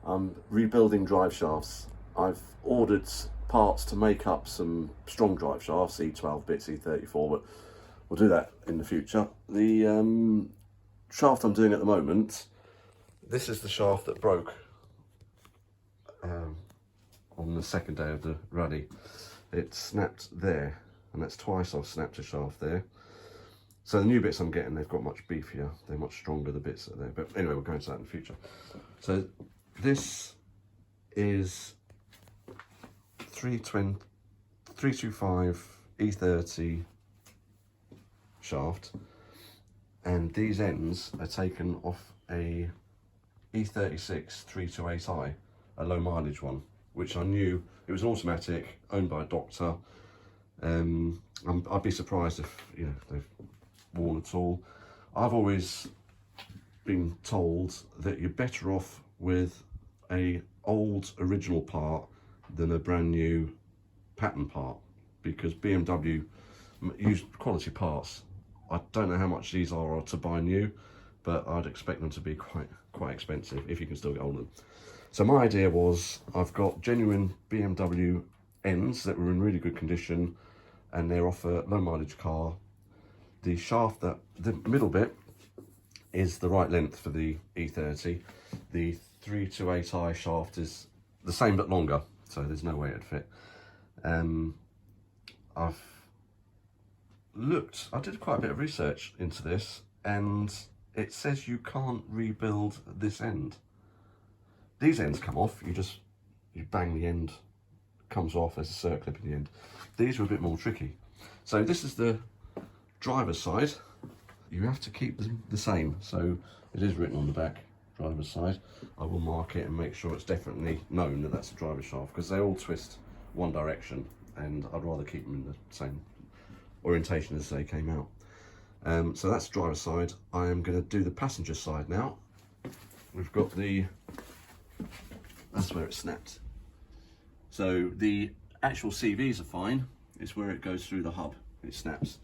I'm rebuilding drive shafts. I've ordered parts to make up some strong drive shafts, E12 bits, E34, but we'll do that in the future. The shaft I'm doing at the moment, this is the shaft that broke on the second day of the rally. It snapped there, and that's twice I've snapped a shaft there. So the new bits I'm getting, they've got much beefier, they're much stronger, the bits that are there. But anyway, we'll go into that in the future. So this is 325 E30 shaft, and these ends are taken off a E36 328i, a low mileage one, which I knew, it was an automatic, owned by a doctor. I'd be surprised if they've worn at all. I've always been told that you're better off with a old original part than a brand new pattern part, because BMW use quality parts. I don't know how much these are to buy new, but I'd expect them to be quite expensive if you can still get hold of them. So my idea was, I've got genuine BMW ends that were in really good condition, and they're off a low mileage car. The shaft, the middle bit, is the right length for the E30. The 328i shaft is the same but longer, so there's no way it'd fit. I did quite a bit of research into this, and it says you can't rebuild this end. These ends come off, you bang the end, comes off, there's a circlip in the end. These are a bit more tricky. So this is the driver's side. You have to keep them the same, so it is written on the back, driver's side. I will mark it and make sure it's definitely known that that's the driver's shaft, because they all twist one direction, and I'd rather keep them in the same orientation as they came out. So that's the driver's side. I am going to do the passenger side now. We've got that's where it snapped. So the actual CVs are fine. It's where it goes through the hub, it snaps.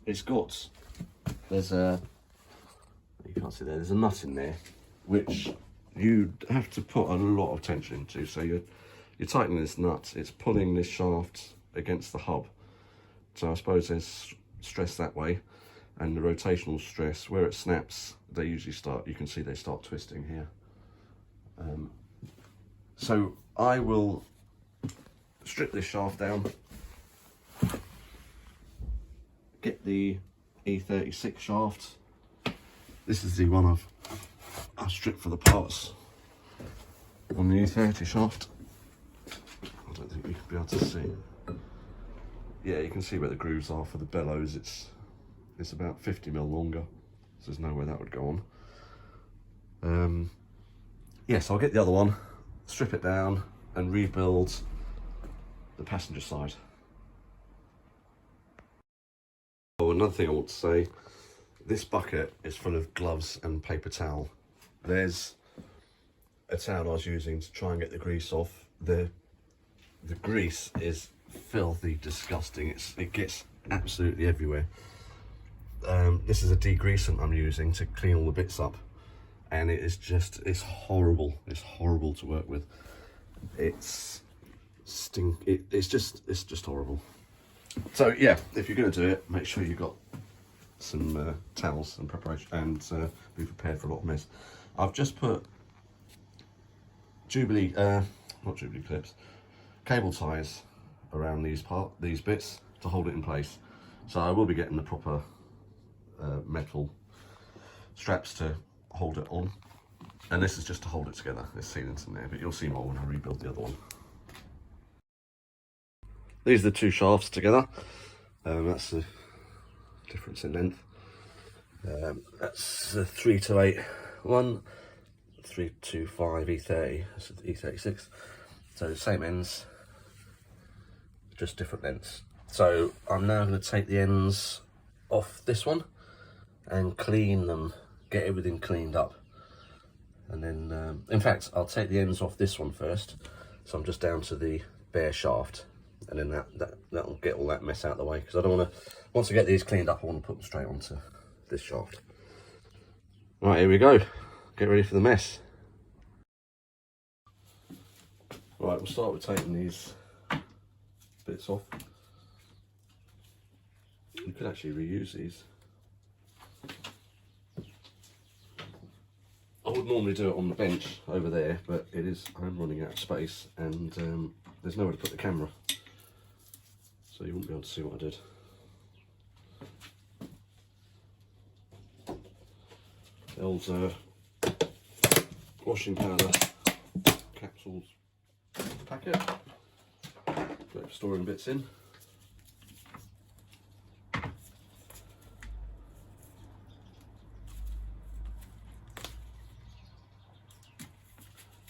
It's got, you can't see there's a nut in there, which you have to put a lot of tension into. So you're tightening this nut, it's pulling this shaft against the hub. So I suppose there's stress that way, and the rotational stress, where it snaps, they usually start, you can see they start twisting here. So I will strip this shaft down, get the E36 shaft. This is the one I've stripped for the parts on the E30 shaft. I don't think you can be able to see. Yeah, you can see where the grooves are for the bellows. It's about 50mm longer, so there's no way that would go on. Yes, I'll get the other one, strip it down, and rebuild the passenger side. Oh, another thing I want to say, this bucket is full of gloves and paper towel. There's a towel I was using to try and get the grease off. The grease is filthy disgusting. It gets absolutely everywhere. This is a degreasant I'm using to clean all the bits up, and it's horrible. It's horrible to work with. It's just horrible. So yeah, if you're going to do it, make sure you've got some towels and preparation, and be prepared for a lot of mess. I've just put not Jubilee clips, cable ties around these bits to hold it in place. So I will be getting the proper metal straps to hold it on, and this is just to hold it together. There's sealants in there, but you'll see more when I rebuild the other one. These are the two shafts together. That's the difference in length. That's the 328 one, 325 E30, that's the E36. So the same ends, just different lengths. So I'm now going to take the ends off this one and clean them, get everything cleaned up. And then, in fact, I'll take the ends off this one first. So I'm just down to the bare shaft, and then that'll get all that mess out of the way, because I don't want to, once I get these cleaned up, I want to put them straight onto this shaft. Right, here we go. Get ready for the mess. Right, we'll start with taking these bits off. You could actually reuse these. I would normally do it on the bench over there, but I'm running out of space and there's nowhere to put the camera. So you wouldn't be able to see what I did. The old washing powder capsules packet. Great for storing bits in.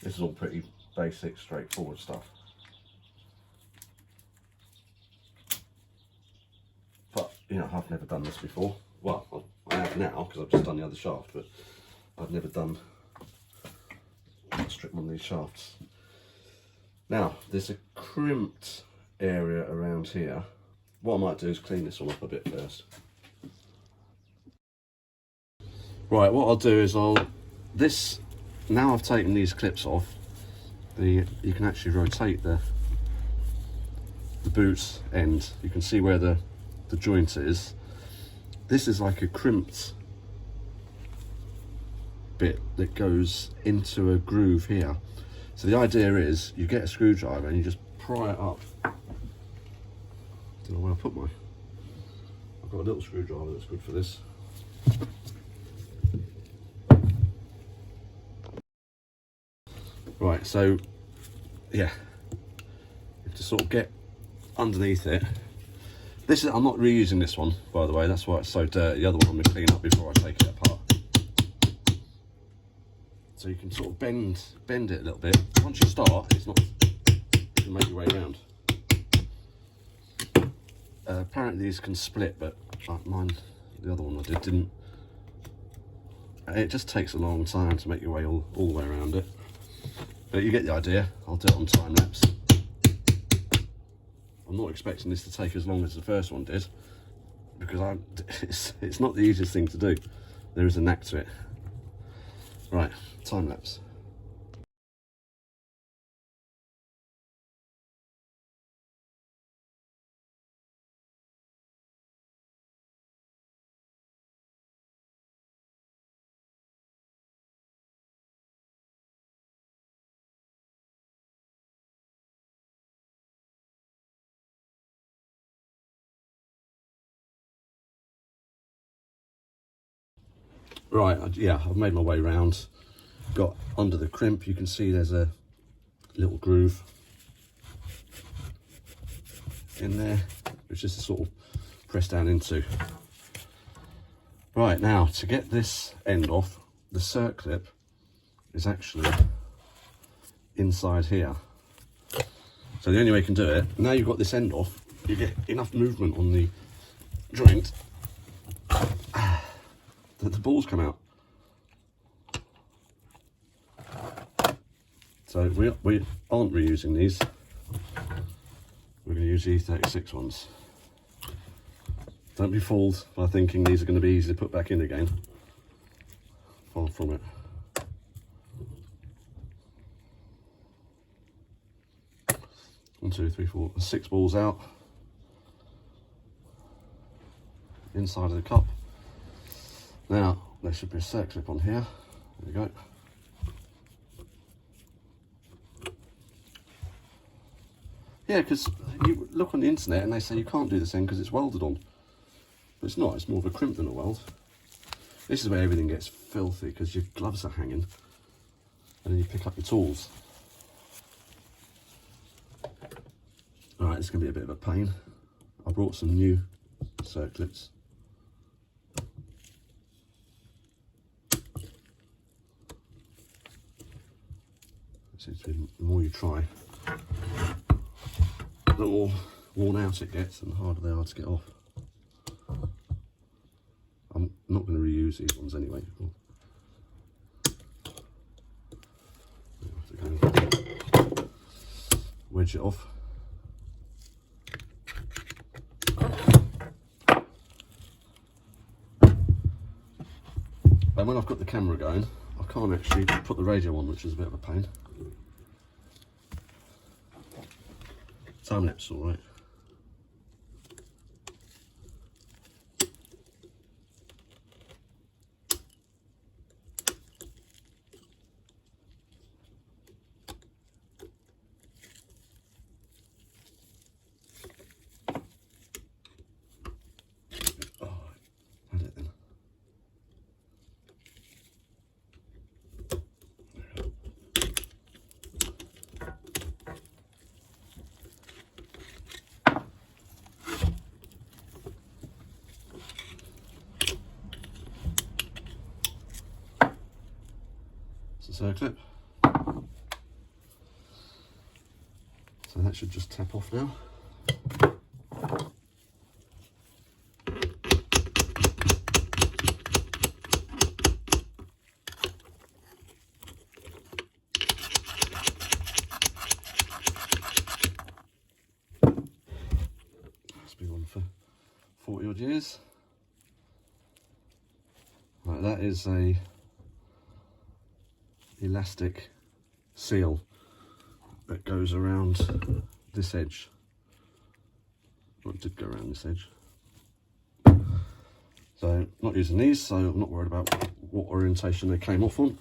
This is all pretty basic, straightforward stuff. But, you know, I've never done this before. Well, I have now because I've just done the other shaft, but I've never done strip one of these shafts. Now, there's a crimped area around here. What I might do is clean this one up a bit first. Right, what I'll do is now I've taken these clips off, you can actually rotate the boot end. You can see where the joint is. This is like a crimped bit that goes into a groove here. So the idea is you get a screwdriver and you just pry it up. Don't know where I put I've got a little screwdriver that's good for this. Right, so yeah, you have to sort of get underneath it. I'm not reusing this one, by the way, that's why it's so dirty. The other one I'm going to clean up before I take it apart. So you can sort of bend it a little bit. Once you start, you can make your way around. Apparently these can split, but mine, the other one I did, didn't. It just takes a long time to make your way all the way around it. But you get the idea. I'll do it on time lapse. I'm not expecting this to take as long as the first one did, because it's not the easiest thing to do. There is a knack to it. Right, time lapse. Right, yeah, I've made my way round. Got under the crimp, you can see there's a little groove in there, which is to sort of press down into. Right, now to get this end off, the circlip is actually inside here. So the only way you can do it, now you've got this end off, you get enough movement on the joint that the balls come out. So we aren't reusing these. We're going to use E36 ones. Don't be fooled by thinking these are going to be easy to put back in again. Far from it. One, two, three, four, 6 balls out. Inside of the cup. Now, there should be a circlip on here. There we go. Yeah, because you look on the internet and they say you can't do this end because it's welded on. But it's not, it's more of a crimp than a weld. This is where everything gets filthy because your gloves are hanging. And then you pick up your tools. Alright, it's going to be a bit of a pain. I brought some new circlips. The more you try, the more worn out it gets and the harder they are to get off. I'm not going to reuse these ones anyway. Wedge it off. And when I've got the camera going, I can't actually put the radio on, which is a bit of a pain. Time lapse, all right. Clip. So that should just tap off now. It's been on for 40 odd years. Right, that is a elastic seal that goes around this edge. Well, it did go around this edge. So not using these, so I'm not worried about what orientation they came off on.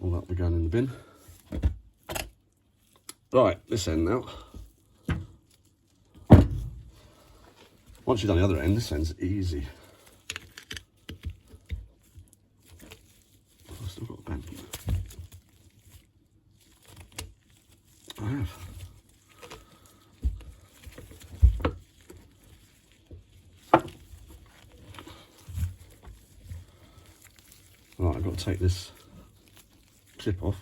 All that will be going in the bin. Right, this end now. Once you've done the other end, this end's easy. I've still got a band. I have. Right, I've got to take this clip off.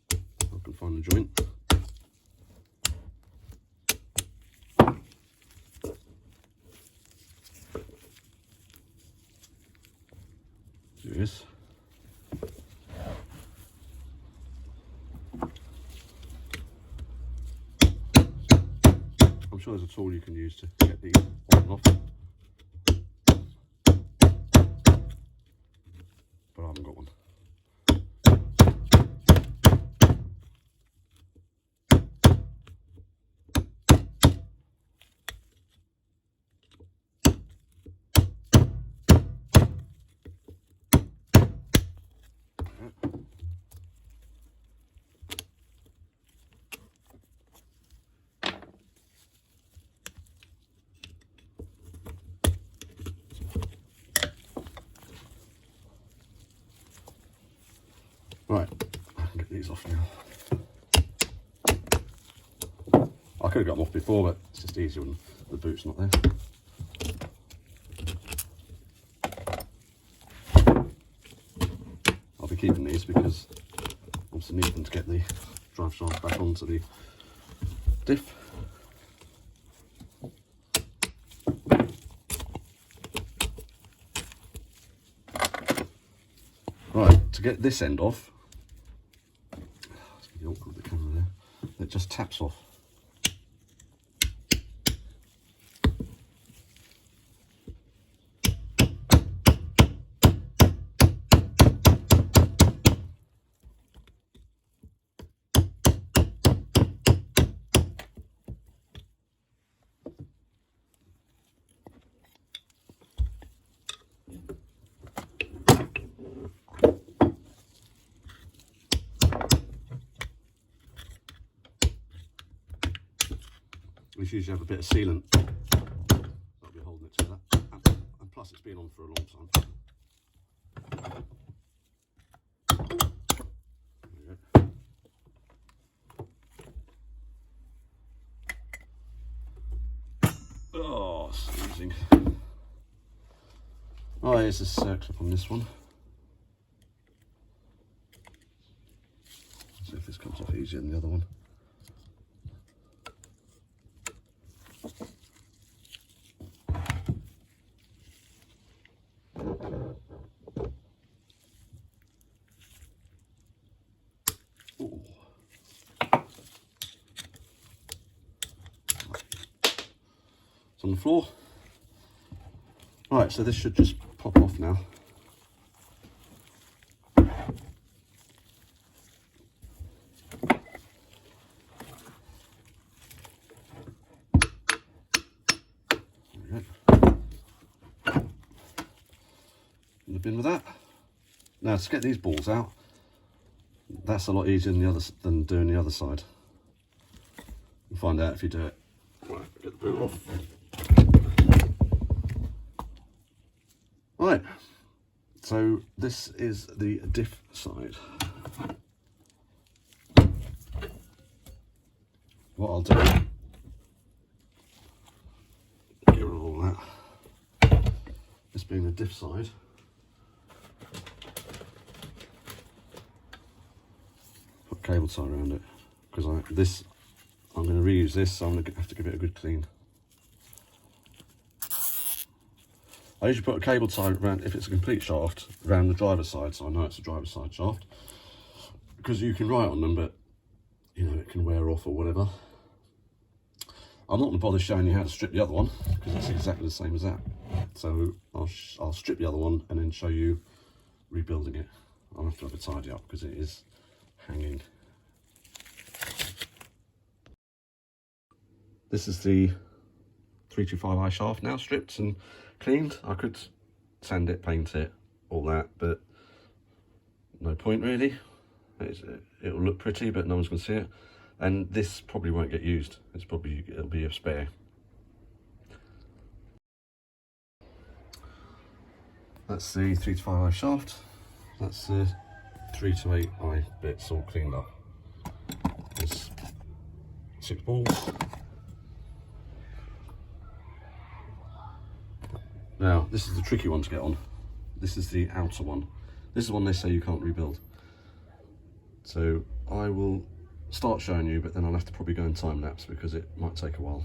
I can find the joint. There it is. I'm sure there's a tool you can use to get these on and off, but I haven't got one. Right, I can get these off now. I could have got them off before, but it's just easier when the boot's not there. I'll be keeping these because obviously need them to get the drive shaft back onto the diff. Right, to get this end off, it's going to be awkward with the camera there, it just taps off. We usually have a bit of sealant that'll be holding it together, and plus it's been on for a long time. There we go. Oh, sneezing. Oh, here's a clip on this one. Let's see if this comes off easier than the other one. Ooh. It's on the floor. Right, so this should just pop off now. bin with that. Now to get these balls out, that's a lot easier than doing the other side. You'll find out if you do it. Right, get the boot off. Right, so this is the diff side. What I'll do, get rid of all that. This being the diff side, put cable tie around it, because I'm going to reuse this, so I'm going to have to give it a good clean. I usually put a cable tie around, if it's a complete shaft, around the driver's side, so I know it's a driver's side shaft, because you can write on them, but you know, it can wear off or whatever. I'm not going to bother showing you how to strip the other one, because it's exactly the same as that. So I'll strip the other one and then show you rebuilding it. I'll have to have it tidy up because it is hanging. This is the 325i shaft now stripped and cleaned. I could sand it, paint it, all that, but no point really. It'll look pretty, but no one's going to see it. And this probably won't get used. It'll be a spare. That's the 325i shaft. That's the 328i bits all cleaned up. There's 6 balls. Now, this is the tricky one to get on. This is the outer one. This is the one they say you can't rebuild. So I will start showing you, but then I'll have to probably go in time lapse because it might take a while.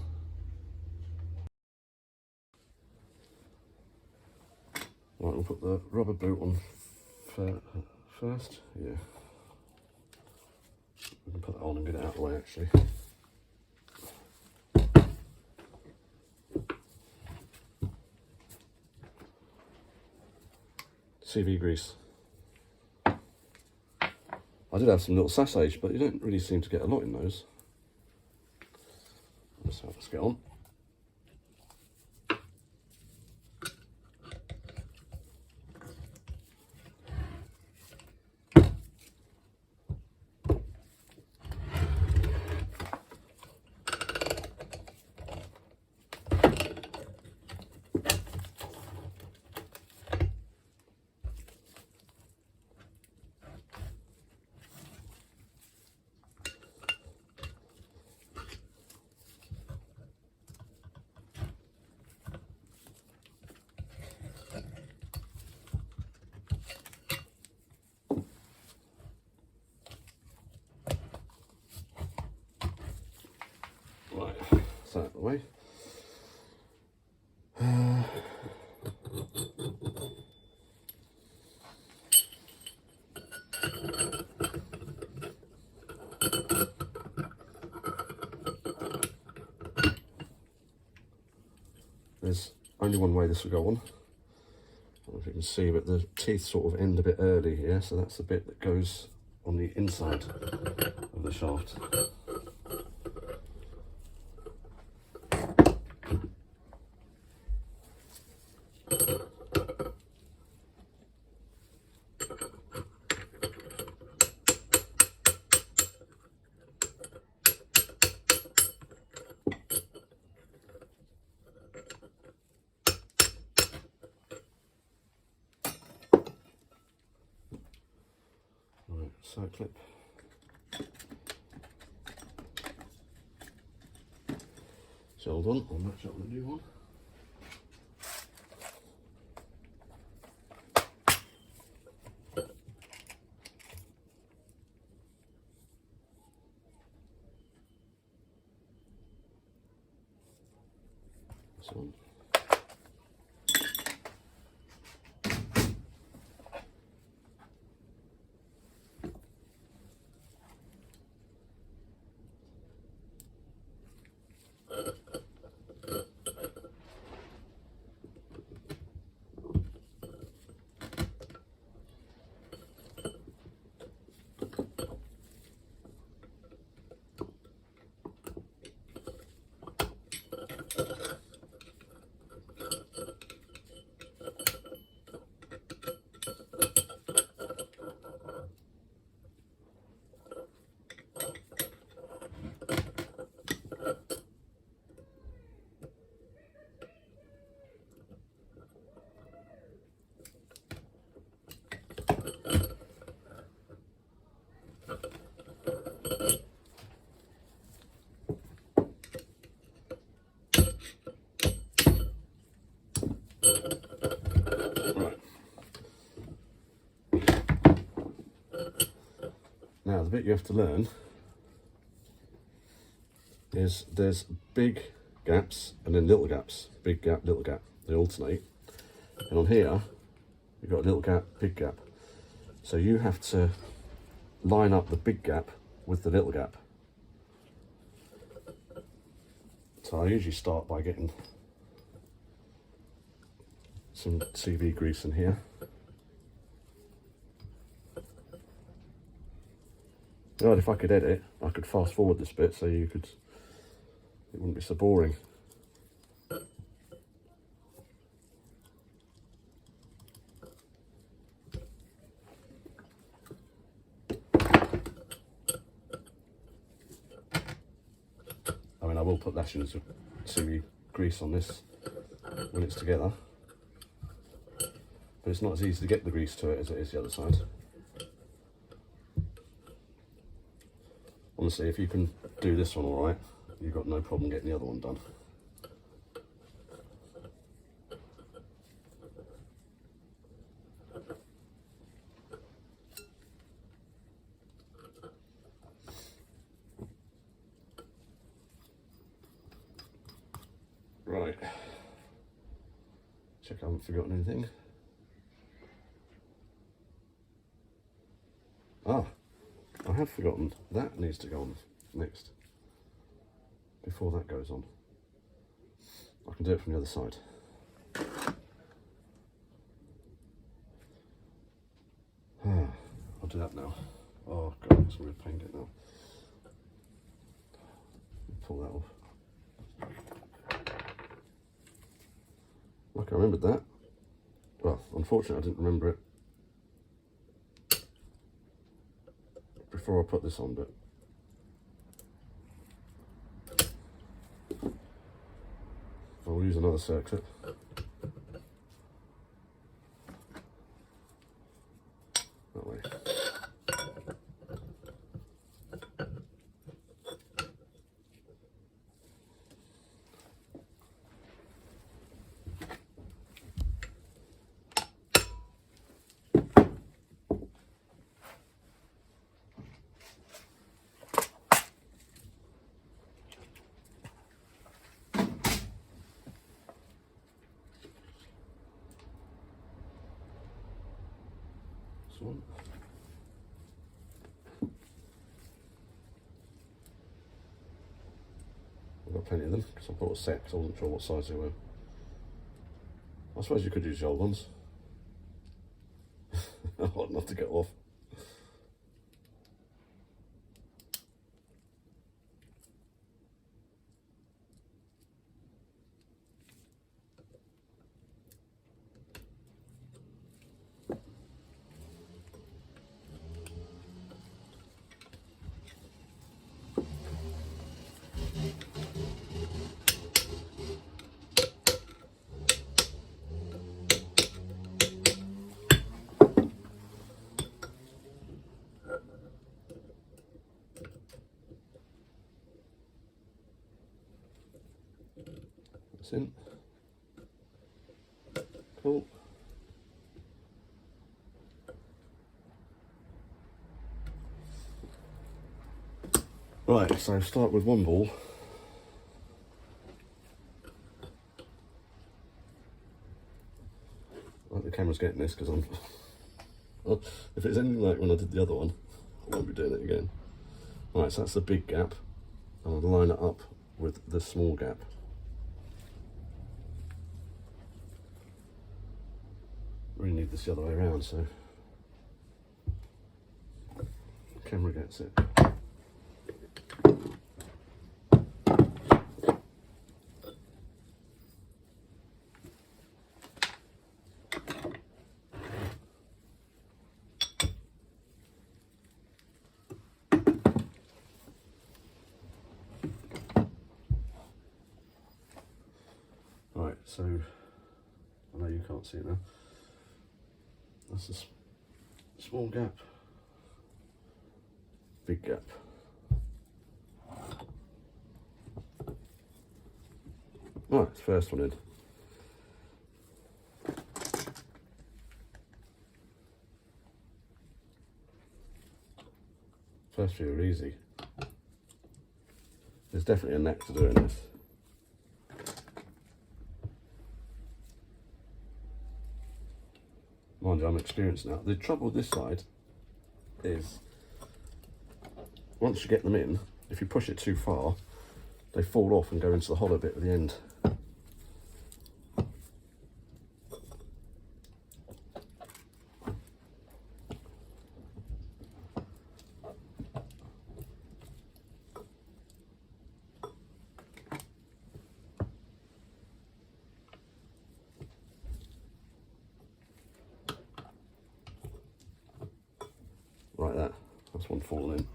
Right, we'll put the rubber boot on first. Yeah. We can put that on and get it out of the way actually. CV grease. I did have some little sachets, but you don't really seem to get a lot in those. So let's get on. Right, that's out of the way. There's only one way this will go on. I don't know if you can see, but the teeth sort of end a bit early here, so that's the bit that goes on the inside of the shaft. Side clip. So hold on, I'll match up with the new one. This one. bit you have to learn is there's big gaps and then little gaps. Big gap, little gap. They alternate. And on here, you've got a little gap, big gap. So you have to line up the big gap with the little gap. So I usually start by getting some CV grease in here. Well, if I could edit, I could fast forward this bit so it wouldn't be so boring. I mean, I will put lashings of CV grease on this when it's together, but it's not as easy to get the grease to it as it is the other side. Honestly, if you can do this one all right, you've got no problem getting the other one done. Right, check I haven't forgotten anything. Ah, I have forgotten, that needs to go on next, before that goes on. I can do it from the other side. I'll do that now. Oh god, it's going to paint it now. Pull that off. Like I remembered that. Well, unfortunately I didn't remember it before I put this on, but I'll use another circuit. That way. One. I've got plenty of them because I bought a set because I wasn't sure what size they were. I suppose you could use the old ones. Hard enough to get off. In. Cool. Right, so start with one ball. Right, the camera's getting this because I'm. Well, if it's anything like when I did the other one, I won't be doing it again. Right, so that's the big gap. I'll line it up with the small gap. Really need this the other way around, so the camera gets it. Right, so I know you can't see it now. That's a small gap, big gap. Right, it's first one in. first few are easy. There's definitely a knack to doing this. Mind you, I'm experienced now. The trouble with this side is, once you get them in, if you push it too far, they fall off and go into the hollow bit at the end. Like that. That's one falling in.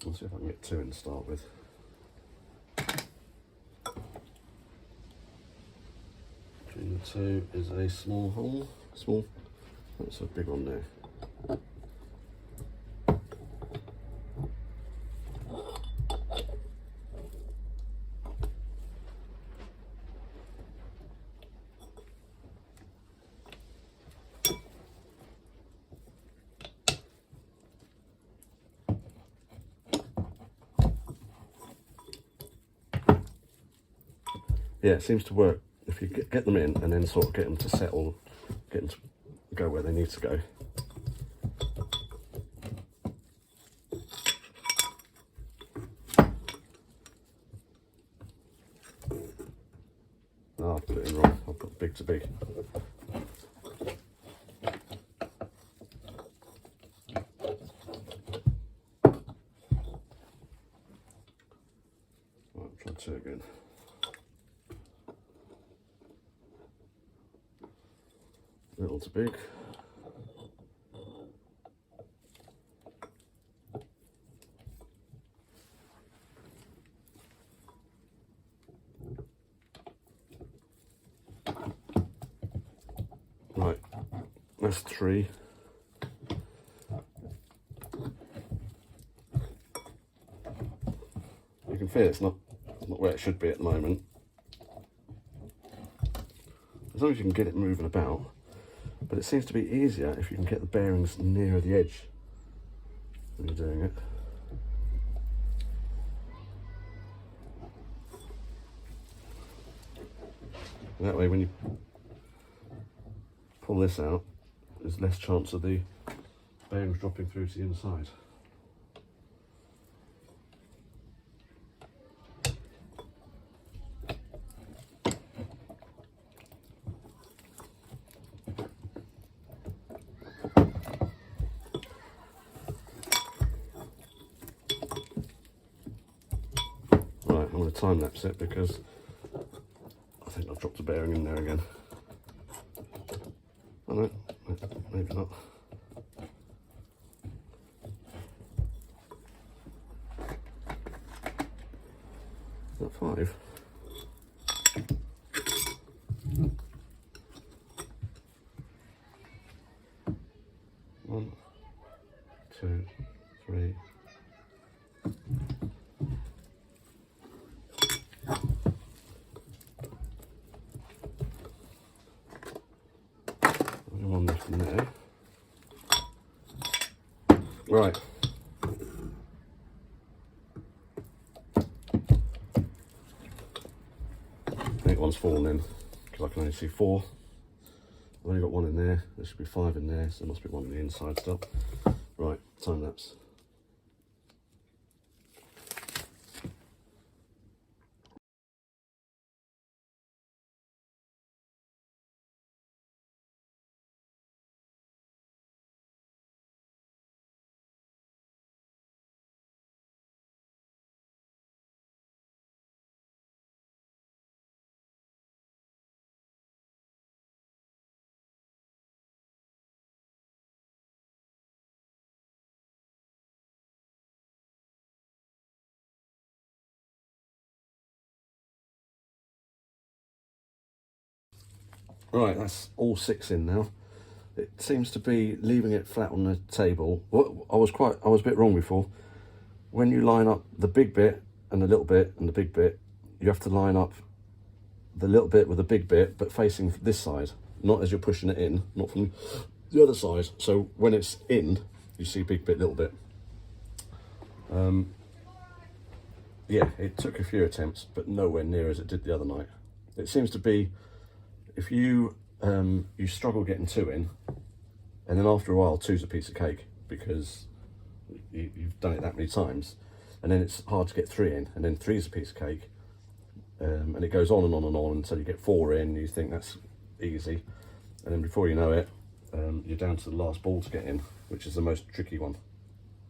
Let's see if I can get two in to start with. Between the two is a small hole. Small. That's a big one there. Yeah, it seems to work if you get them in and then sort of get them to settle, get them to go where they need to go. Oh, I put it in wrong. I put big to big. Right, try two again. Little to big. Right, that's three. You can feel it's not where it should be at the moment. As long as you can get it moving about. But it seems to be easier if you can get the bearings nearer the edge when you're doing it. And that way when you pull this out, there's less chance of the bearings dropping through to the inside. I'm going to time lapse it because I think I've dropped a bearing in there again. Oh no, maybe not. Is that 5? One, two, three. One left in there. Right. I think one's fallen in because I can only see 4. I've only got 1 in there. There should be 5 in there, so there must be 1 on the inside still. Right, time lapse. Right, that's all 6 in now. It seems to be leaving it flat on the table. I was a bit wrong before. When you line up the big bit and the little bit and the big bit, you have to line up the little bit with the big bit, but facing this side. not as you're pushing it in, not from the other side. So when it's in, you see big bit, little bit. Yeah, it took a few attempts, but nowhere near as it did the other night. It seems to be, if you you struggle getting 2 in, and then after a while 2's a piece of cake because you've done it that many times, and then it's hard to get 3 in, and then 3's a piece of cake, and it goes on and on and on until you get 4 in. You think that's easy, and then before you know it, you're down to the last ball to get in, which is the most tricky one.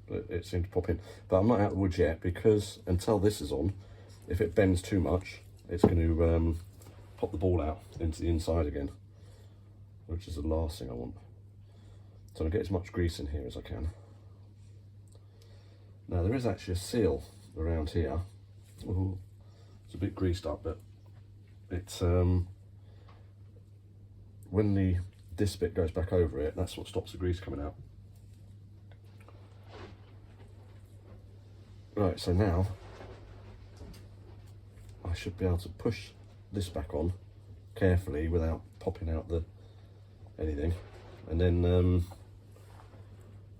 But it seemed to pop in. But I'm not out of the woods yet, because until this is on, if it bends too much, it's going to pop the ball out into the inside again, which is the last thing I want. So I get as much grease in here as I can. Now there is actually a seal around here. Ooh, it's a bit greased up, but it's when this bit goes back over it, that's what stops the grease coming out. Right, so now I should be able to push this back on carefully without popping out the anything, and then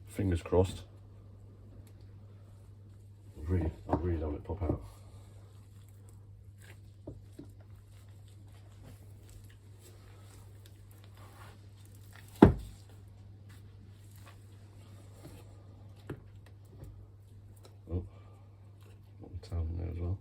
fingers crossed. I really don't want it to pop out. Oh, got my towel in there as well.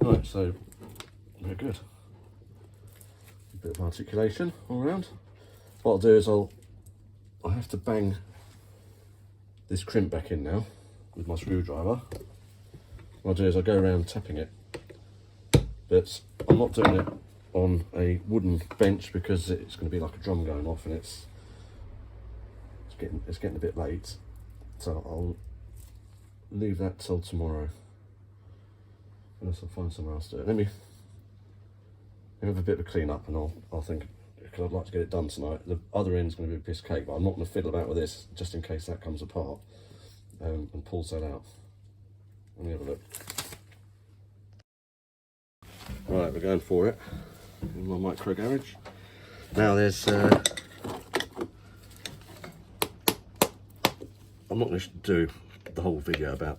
Right, so we're good. A bit of articulation all around. What I'll do is I have to bang this crimp back in now with my screwdriver. What I'll do is I'll go around tapping it, but I'm not doing it on a wooden bench because it's going to be like a drum going off, and it's getting a bit late, so I'll leave that till tomorrow. Unless I'll find somewhere else to do it. Let me have a bit of a clean up, and I'll think, because I'd like to get it done tonight. The other end's going to be a piece of cake, but I'm not going to fiddle about with this just in case that comes apart and pulls that out. Let me have a look. Right, we're going for it in my micro garage. Now there's I'm not going to do the whole video about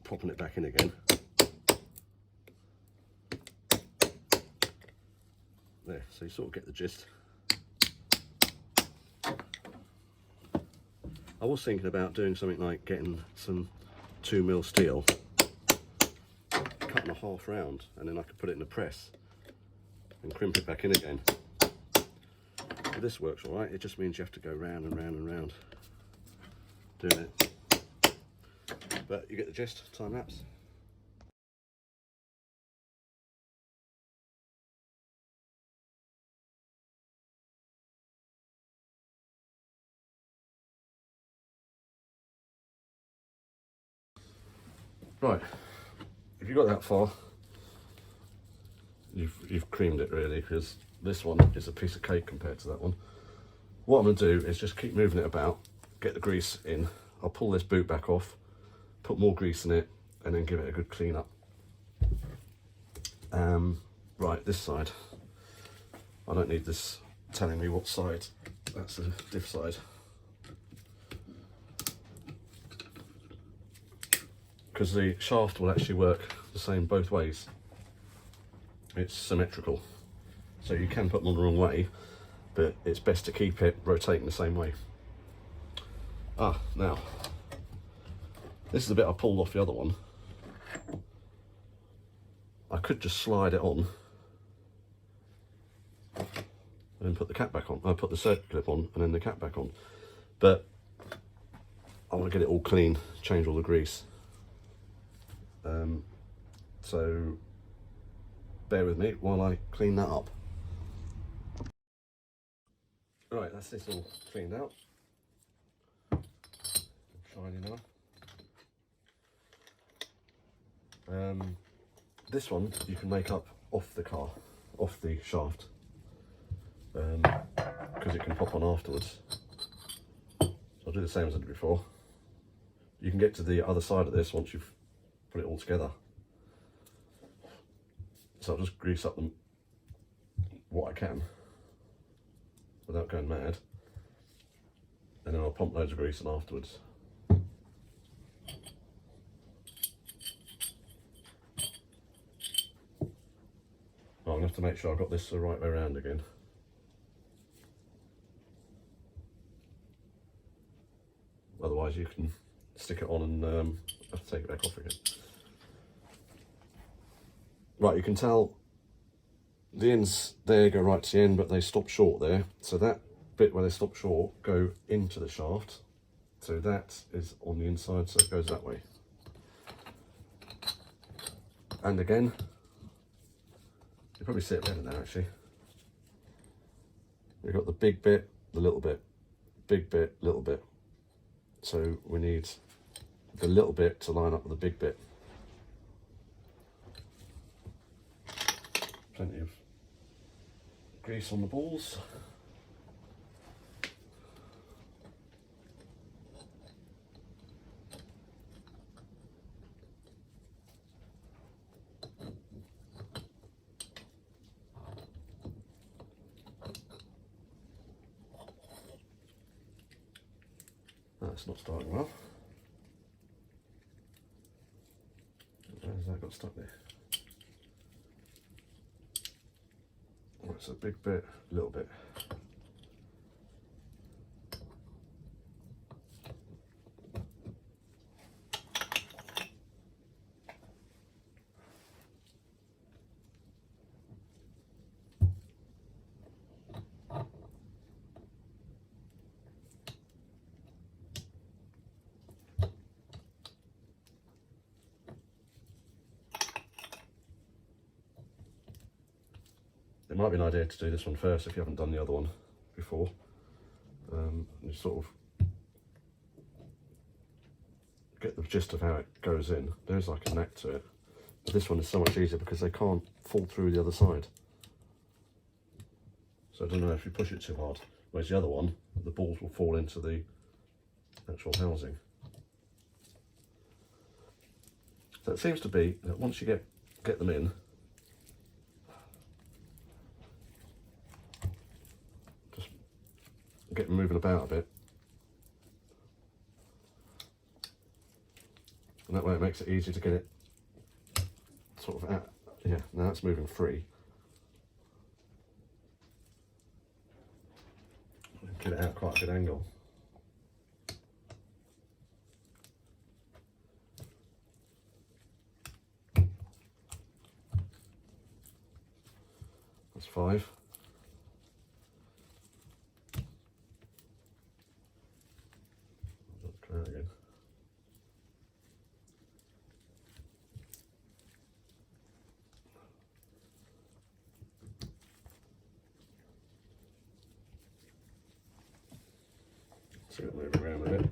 popping it back in again. There, so you sort of get the gist. I was thinking about doing something like getting some 2mm steel, cutting a half round, and then I could put it in a press and crimp it back in again. But this works all right. It just means you have to go round and round and round doing it. But you get the gist. Time lapse. Right, if you got that far, you've creamed it really, because this one is a piece of cake compared to that one. What I'm going to do is just keep moving it about, get the grease in. I'll pull this boot back off, put more grease in it, and then give it a good clean up. Right, this side, I don't need this telling me what side. That's the diff side. Because the shaft will actually work the same both ways. It's symmetrical, so you can put them on the wrong way, but it's best to keep it rotating the same way. Now, this is the bit I pulled off the other one. I could just slide it on and then put the cap back on. I put the circuit clip on and then the cap back on, but I want to get it all clean, change all the grease. So bear with me while I clean that up. Right, that's this all cleaned out. Shiny now. this one you can make up off the car, off the shaft, because it can pop on afterwards. So I'll do the same as I did before. You can get to the other side of this once you've put it all together. So I'll just grease up them what I can without going mad, and then I'll pump loads of grease in afterwards. Oh, I'm going to have to make sure I've got this the right way around again. Otherwise you can stick it on and have to take it back off again. Right, you can tell the ends there go right to the end, but they stop short there. So that bit where they stop short go into the shaft. So that is on the inside, so it goes that way. And again, you probably see it better now actually. We've got the big bit, the little bit, big bit, little bit. So we need the little bit to line up with the big bit. Plenty of grease on the balls. That's not starting well. Where's that got stuck there? Right, so big bit, little bit. It might be an idea to do this one first if you haven't done the other one before. You sort of get the gist of how it goes in. There's like a neck to it, but this one is so much easier because they can't fall through the other side. So I don't know if you push it too hard. Whereas the other one, the balls will fall into the actual housing. So it seems to be that once you get them in, get them moving about a bit, and that way it makes it easy to get it sort of out. Yeah, now it's moving free. Get it out quite a good angle. That's 5. Try that again. So it move around a bit.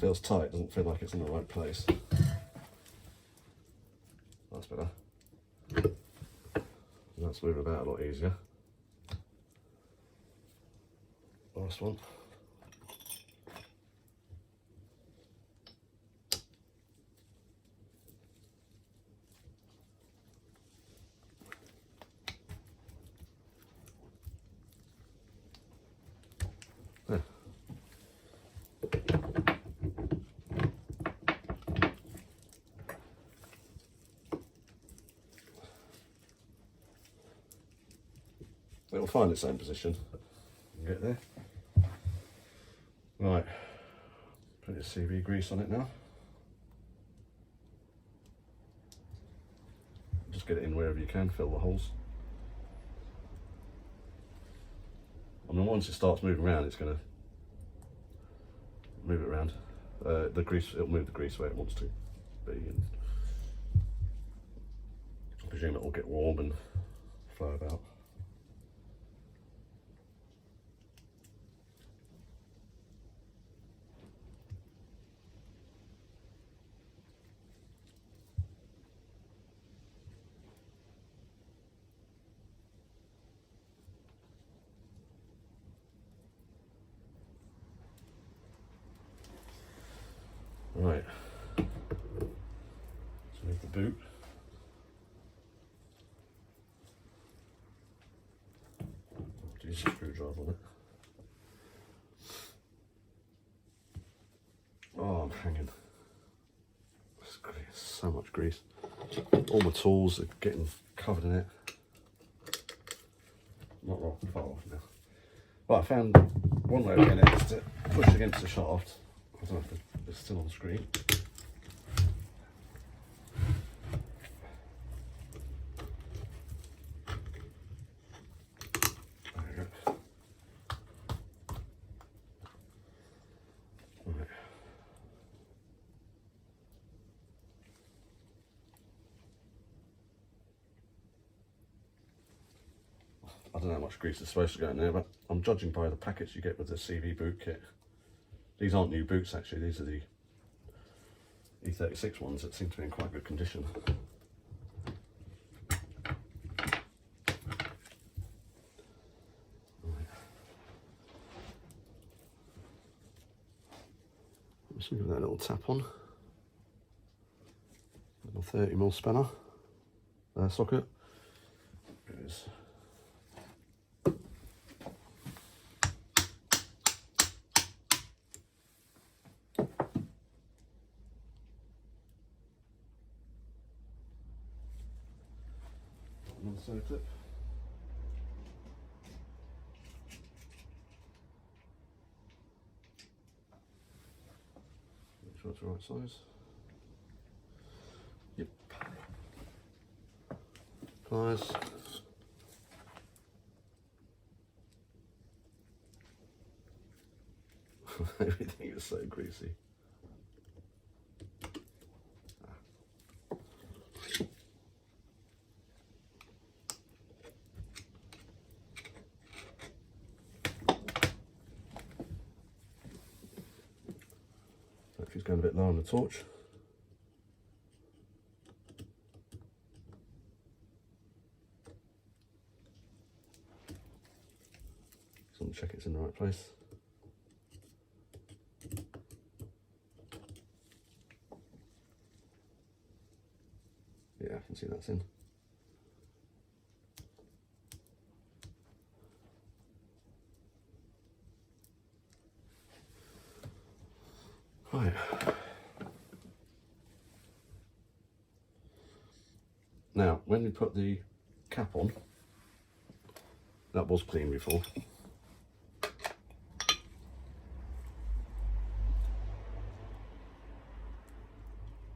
Feels tight, doesn't feel like it's in the right place. That's better. And that's moving about a lot easier. Last one. There. It'll find its own position. Get there. Right, put your CV grease on it now. Just get it in wherever you can, fill the holes. I mean, once it starts moving around, it's going to move it around. The grease, it'll move the grease where it wants to be, and I presume it will get warm and flow about. Right, so we have the boot. Use a screwdriver on it. Oh, I'm hanging. It's so much grease. All my tools are getting covered in it. Not far off now. But I found one way of getting it is to push against the shaft. I don't know if it's still on the screen. There we go. Right. I don't know how much grease is supposed to go in there, but I'm judging by the packets you get with the CV boot kit. These aren't new boots actually, these are the E36 ones that seem to be in quite good condition. Right. I'm just going to give that a little tap on. Little 30mm spanner socket. There it is. Another side clip. Make sure it's the right size. Yep. Pliers. Everything is so greasy. She's going a bit low on the torch. Just want to check it's in the right place. Yeah, I can see that's in. Right. Now, when we put the cap on, that was clean before.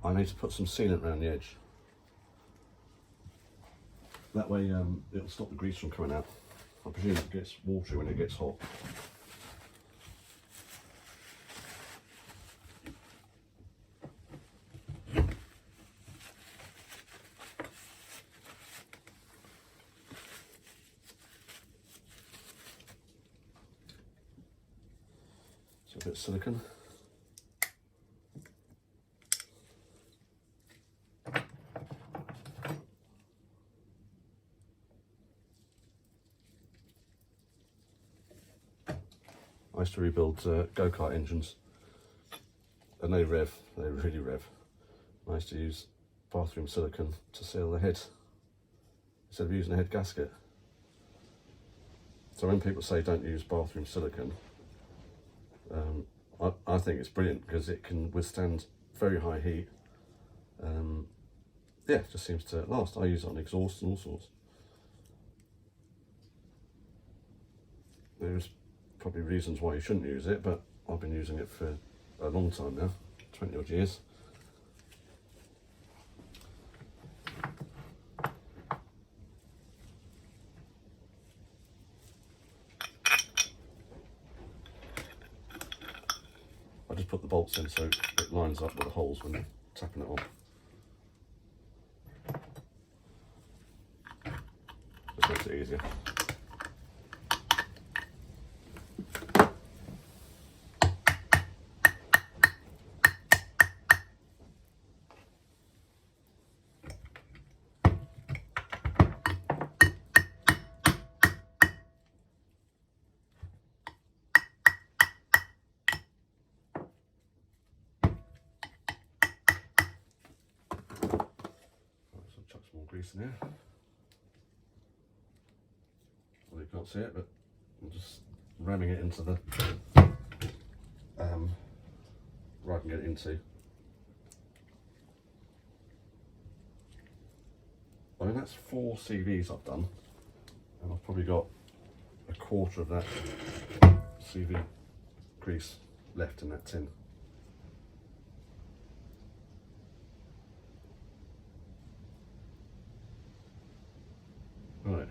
I need to put some sealant around the edge. That way it'll stop the grease from coming out. I presume it gets watery when it gets hot. So a bit of silicone. I used to rebuild go-kart engines, and they really rev. I used to use bathroom silicone to seal the head instead of using a head gasket. So when people say don't use bathroom silicone, I think it's brilliant because it can withstand very high heat. Yeah, it just seems to last. I use it on exhaust and all sorts. There's probably reasons why you shouldn't use it, but I've been using it for a long time now, 20 odd years. put the bolts in so it lines up with the holes when you're tapping it on. Just makes it easier. Chuck some more grease in here. Well, you can't see it, but I'm just ramming it into the where I can get it into. I mean, that's 4 CVs I've done, and I've probably got a quarter of that CV grease left in that tin. Right.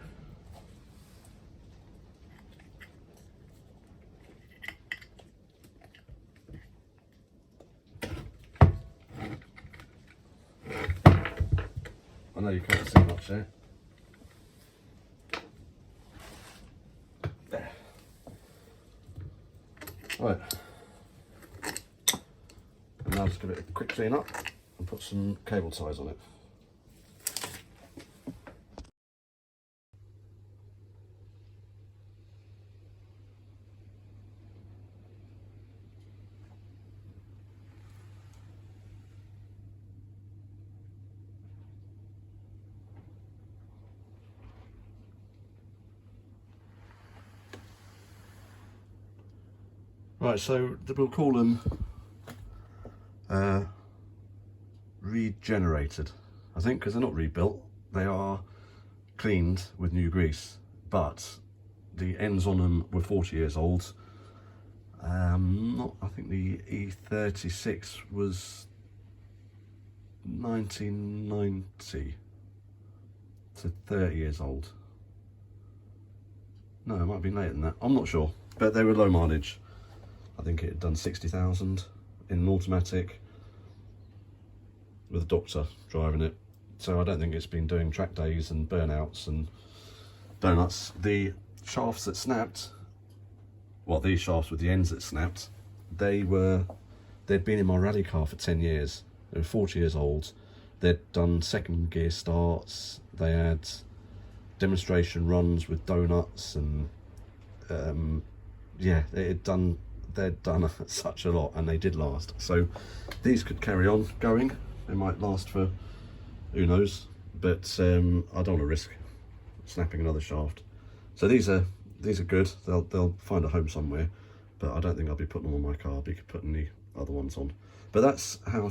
I know you can't see much there. There. Right. And now just give it a quick clean up and put some cable ties on it. Right, so we'll call them regenerated, I think, because they're not rebuilt. They are cleaned with new grease, but the ends on them were 40 years old. I think the E36 was 1990, so 30 years old. No, it might be later than that. I'm not sure, but they were low mileage. I think it had done 60,000 in an automatic with a doctor driving it. So I don't think it's been doing track days and burnouts and donuts. The shafts that snapped, well, these shafts with the ends that snapped, they'd been in my rally car for 10 years. They were 40 years old. They'd done second gear starts. They had demonstration runs with donuts and yeah, they'd done such a lot, and they did last. So these could carry on going. They might last for who knows, but I don't want to risk snapping another shaft. So these are good. They'll find a home somewhere, but I don't think I'll be putting them on my car. I'll be putting the other ones on. But that's how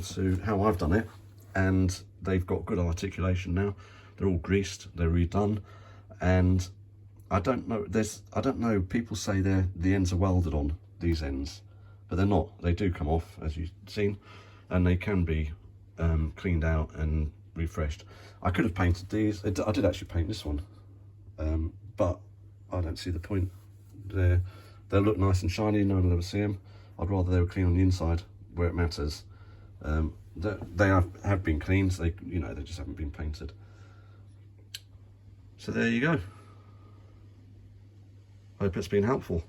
I've done it, and they've got good articulation now. They're all greased, they're redone, and I don't know. People say the ends are welded on, these ends, but they're not. They do come off, as you've seen, and they can be cleaned out and refreshed. I could have painted these. I did actually paint this one, but I don't see the point. They'll look nice and shiny. No one will ever see them. I'd rather they were clean on the inside where it matters. They have been cleaned. So they just haven't been painted. So there you go. Hope it's been helpful.